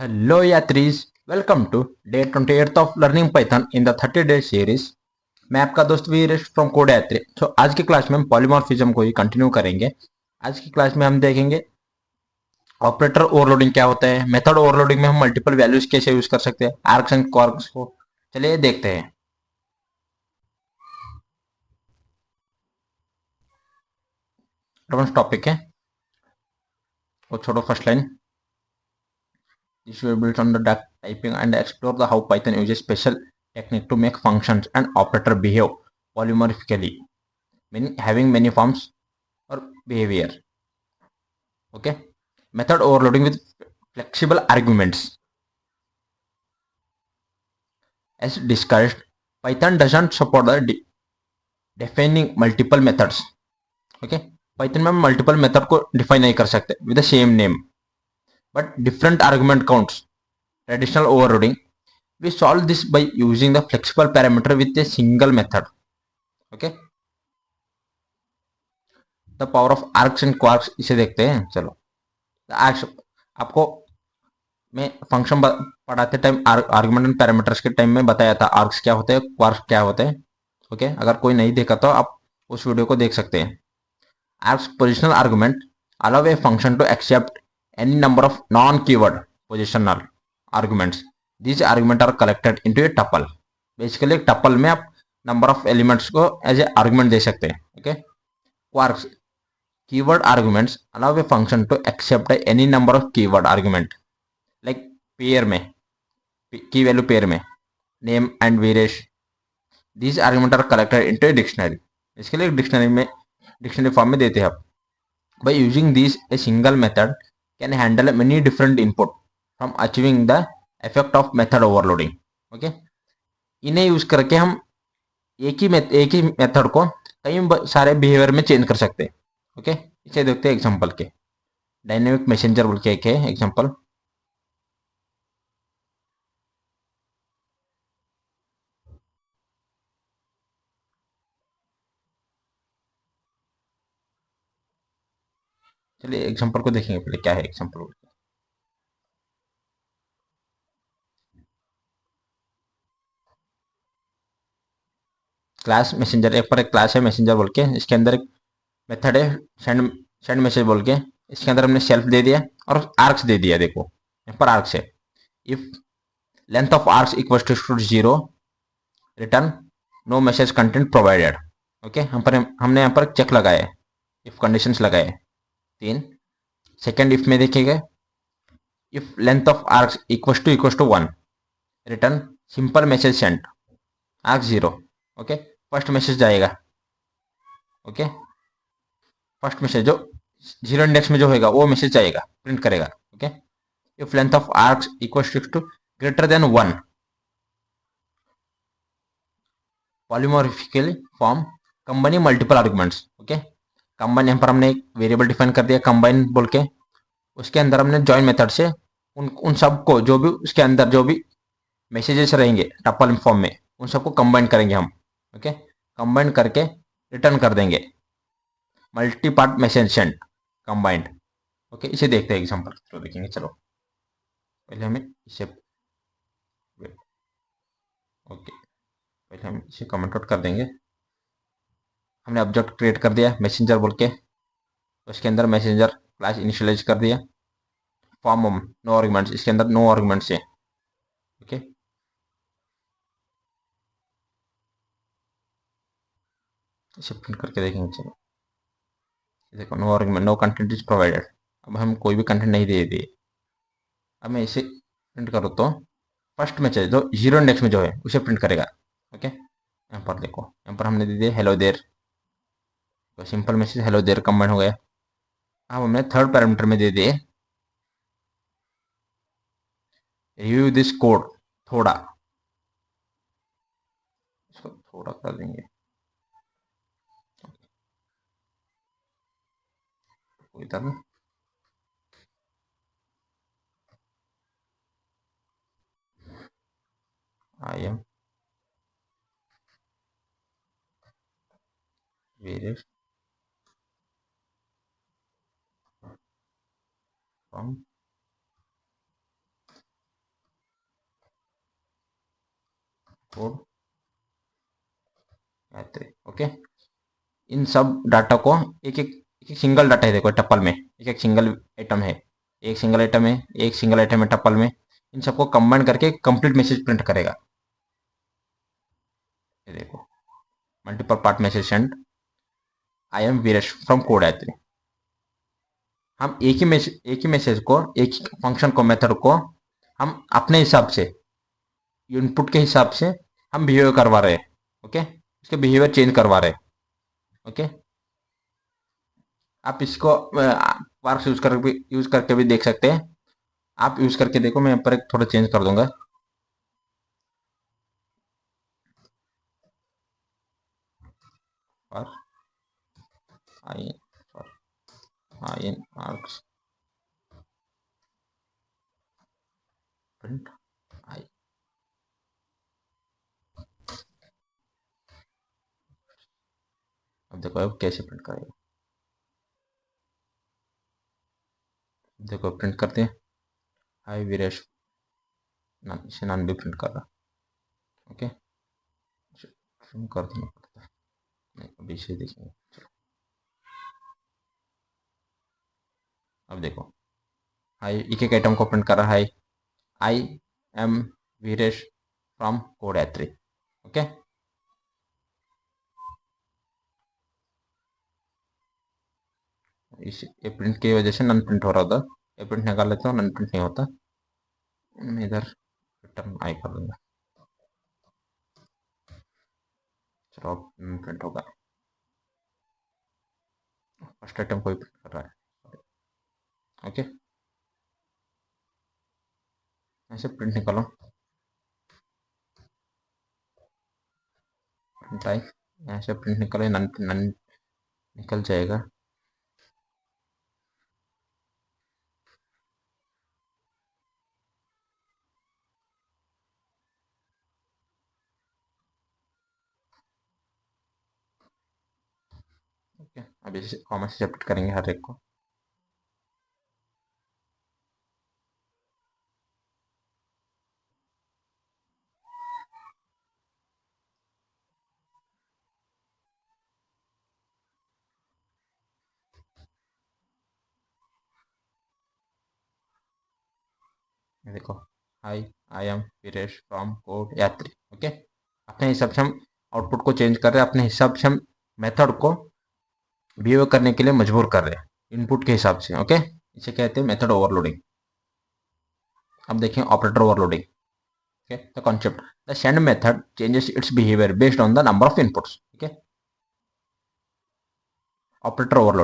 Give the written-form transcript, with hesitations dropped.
Hello यात्रीज, welcome to day 28 of learning Python in the 30 day series. मैं आपका दोस्त वीरेश फ्रॉम कोड यात्री। तो आज की क्लास में हम पॉलीमॉर्फिज्म को ही कंटिन्यू करेंगे। आज की क्लास में हम देखेंगे ऑपरेटर ओवरलोडिंग क्या होता है, मेथड ओवरलोडिंग में हम मल्टीपल वैल्यूज कैसे यूज कर सकते हैं, आर्क्स एंड क्वार्क्स को। चलिए देखते हैं। टॉपिक है वो छोड़ो, first line. This will build on the duck typing and explore the how Python uses special technique to make functions and operator behave polymorphically, meaning having many forms or behavior. Okay. Method overloading with flexible arguments. As discussed, Python doesn't support the defining multiple methods. Okay. Python में multiple method को define नहीं कर सकते with the same name, but different argument counts. Traditional overloading. We solve this by using the flexible parameter with a single method. Okay. The power of arcs and quarks इसे देखते हैं। चलो, arcs आपको मैं function पढ़ाते time argument and parameters के time में बताया था आर्क्स क्या होते हैं, क्वार्क्स क्या होते हैं। ओके, अगर कोई नहीं देखा तो आप उस वीडियो को देख सकते हैं। Args positional argument allow a function to accept any number of non keyword positional arguments. These argument are collected into a tuple. Basically एक टपल में आप नंबर ऑफ एलिमेंट्स को एज ए आर्गुमेंट दे सकते हैं। Okay, kwargs keyword arguments allow a function to accept any number of keyword argument like pair में key value pair में name and Viresh. These arguments are collected into a dictionary. इसके लिए dictionary form में देते हैं आप। by using these a single method can handle many different input from achieving the effect of method overloading. okay, इन्हें use करके हम एक ही मेथड को कई सारे बिहेवियर में चेंज कर सकते हैं। ओके, इसे देखते हैं एग्जांपल के। डायनेमिक मैसेंजर बोल के एक है एग्जांपल। चलिए एग्जांपल को देखेंगे पहले क्या है एग्जांपल। क्लास मैसेंजर, एक पर एक क्लास है मैसेंजर बोल के, इसके अंदर एक मेथड है सेंड सेंड मैसेज बोल के। इसके अंदर हमने सेल्फ दे दिया और आर्क्स दे दिया। देखो यहाँ पर आर्क्स है। If length of args equal to 0 return no message content provided. Okay, हमने यहाँ पर चेक लगाया, इफ कंडीशंस लगाए तीन। सेकेंड इफ में देखिएगा, if length of args equal to 1 return simple message send args 0। Okay, first message जाएगा। Okay, first message जो 0 इंडेक्स में जो होगा वो मैसेज जाएगा, प्रिंट करेगा। Okay, if length of args equal to greater than 1 polymorphically form combining multiple arguments. Okay, combine यहाँ पर हमने एक वेरिएबल डिफाइन कर दिया कंबाइन बोल के। उसके अंदर हमने जॉइन मेथड से उन सबको जो भी उसके अंदर जो भी मैसेजेस रहेंगे टपल फॉर्म में उन सबको कंबाइन करेंगे हम। ओके, कंबाइन करके रिटर्न कर देंगे multi part message send combined. Okay, इसे देखते हैं एग्जांपल थ्रू देखेंगे। चलो पहले हमें इसे ओके पहले हम इसे कमेंट आउट कर देंगे। हमने ऑब्जेक्ट क्रिएट कर दिया मैसेंजर बोल के, उसके अंदर मैसेंजर क्लास इनिशियलाइज कर दिया। फॉर्म नो आर्गुमेंट्स, इसके अंदर नो आर्गुमेंट्स है। ओके, इसे प्रिंट करके देखेंगे। चलो देखो, no argument no content is provided. अब हम कोई भी कंटेंट नहीं दे दिए। अब मैं इसे प्रिंट करूँ तो फर्स्ट में चाहिए जो 0 इंडेक्स में जो है उसे प्रिंट करेगा। ओके, यहाँ पर देखो, यहाँ पर हमने दे दिया हेलो देर, तो सिंपल मैसेज हेलो देर कंबाइन हो गया। अब हमने थर्ड पैरामीटर में दे दिए रिव्यू दिस कोड, थोड़ा इसको थोड़ा कर देंगे। इधर में I am various from code Gayatri. Okay, इन सब डाटा को एक सिंगल डाटा है, देखो टप्पल में एक सिंगल आइटम है, एक सिंगल आइटम है, एक सिंगल आइटम है टप्पल में, इन सबको कंबाइन करके कंप्लीट मैसेज प्रिंट करेगा। ये देखो, multiple part message send, I am Viresh from code Gayatri. हम एक ही मैसेज को, एक ही फंक्शन को, मेथड को हम अपने हिसाब से, इनपुट के हिसाब से हम बिहेवियर करवा रहे हैं। ओके, इसके बिहेवियर चेंज करवा रहे हैं। ओके, आप इसको वार्क्स यूज करके भी देख सकते हैं। आप यूज करके देखो, मैं यहाँ पर एक थोड़ा चेंज कर दूंगा। और आई आई इन आर्क्स प्रिंट आई। अब देखो अब कैसे प्रिंट करेगा, देखो प्रिंट करते हैं, हाई वीरेश, इसे नॉन भी प्रिंट कर रहा। ओके, प्रिंट कर देना पड़ता है, नहीं अभी इसे देखेंगे। चलो अब देखो, हाई एक एक आइटम को प्रिंट कर रहा है, I am Viresh from code A three. Okay, इस ये प्रिंट की वजह से नन प्रिंट हो रहा था, ये प्रिंट निकाल लेता हूँ, नन प्रिंट नहीं होता। मैं इधर रिटर्न आई कर दूंगा। चलो अब प्रिंट होगा, फर्स्ट आइटम कोई प्रिंट कर रहा है। ओके, ऐसे प्रिंट निकालो, प्रिंट आई, यहाँ से प्रिंट निकले, नन नन निकल जाएगा। ओके, अब इसे कॉमा से सेपरेट करेंगे हर एक को। ये देखो, high I am Viresh from code यात्री। ओके, अपने हिसाब से हम आउटपुट को चेंज कर रहे हैं, अपने हिसाब से हम मेथड को बिहेव करने के लिए मजबूर कर रहे हैं इनपुट के हिसाब से। ओके, इसे कहते हैं मेथड ओवरलोडिंग। अब देखें operator overloading. Okay, the concept, the send method changes it's behaviour based on the number of inputs. Okay, operator overload.